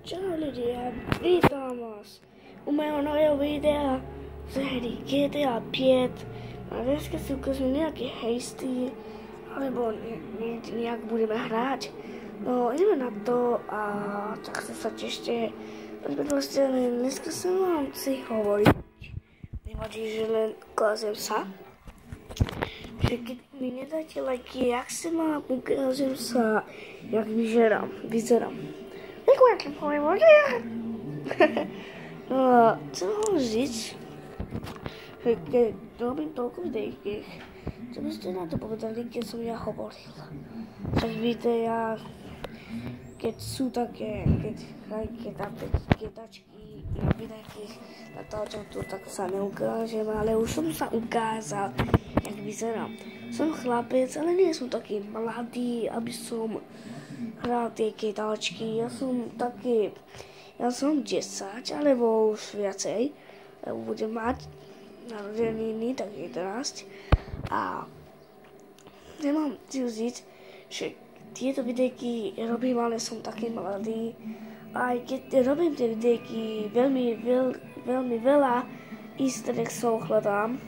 Čau ľudia, vítam vás u mého nového videa z hry GTA 5. A dneska si ukážem nejaký hejsty, alebo nejak budeme hrať. No ideme na to a tak sa tešte. Dneska som vám chci hovoriť. Nevadí, že len ukážem sa. Že keď mi nedáte lajky, jak sa mám, ukážem sa, jak vyzerám. Nekújakým poviem, no a chcem vám říct, že keď robím toľko videí, čo by ste na to povedali, keď som ja hovoril. Však víte, ja, keď sú také, keď tačky na videjky natáčam tu, tak sa neukážem, ale už som sa ukázal, jak vyzerám. Som chlapec, ale nie som taký mladý, aby som hral tie ketáčky. Ja som 10, alebo už viacej, lebo budem mať narodeniny, tak 11. A nemám si říct, že tieto videjky robím, ale som taký mladý. Aj keď robím tie videjky, veľmi veľa easter eggsov hľadám.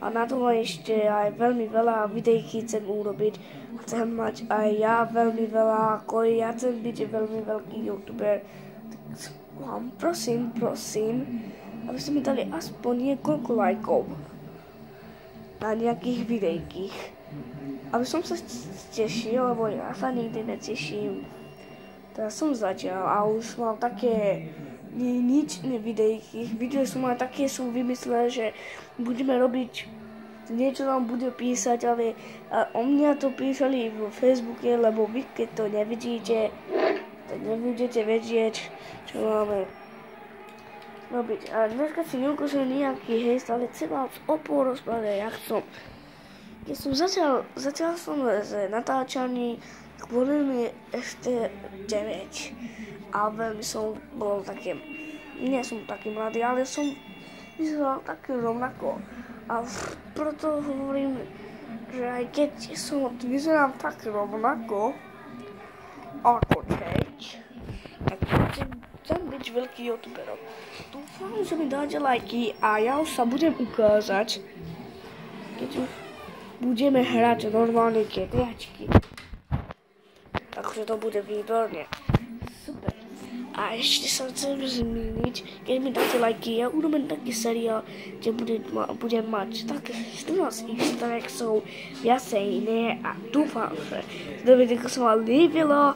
A na to ešte aj veľmi veľa videjky chcem urobiť. Chcem mať aj ja veľmi veľa, ako ja chcem byť veľmi veľký youtuber. Tak prosím, aby ste mi dali aspoň niekoľko lajkov na nejakých videjkých. Aby som sa tešil, lebo ja sa nikdy neteším. Teraz som začal a už mám také nič videjky. Videli som aj také, som vymyslel, že budeme robiť, niečo nám bude písať, ale o mňa to písali vo Facebooke, lebo vy keď to nevidíte, tak nebudete vedieť, čo máme robiť. A dneska si neukážem nejaký hejst, ale chcem vám porozprávať, jak som. Keď som začal som s natáčaním, boli mi ešte 9. A veľmi som bol taký, nie som taký mladý, ale som vyzeral taký rovnako. A preto hovorím, že aj keď vyzerám tak rovnako, ako teď, tak chcem byť veľký youtuber. Dúfam, že mi dáte lajky a ja už sa budem ukázať, keď už budeme hrať normálne GTAčky. Takže to bude výborne. Super. A ešte sa chcem zmeniť, keď mi dáte lajky, ja urobím taký seriál, kde budem mať také 14 easter eggsov, viacej iné a dúfam, že to videjko sa vám líbilo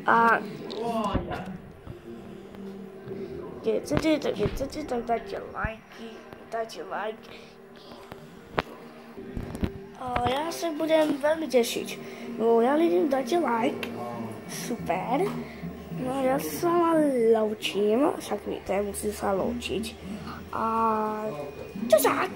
a keď chcete, tak dajte lajky. A ja sa budem veľmi tešiť. No ja ľuďom dajte like. Super. No ja sa loučím, však víte, musím sa loučiť. A čo tak?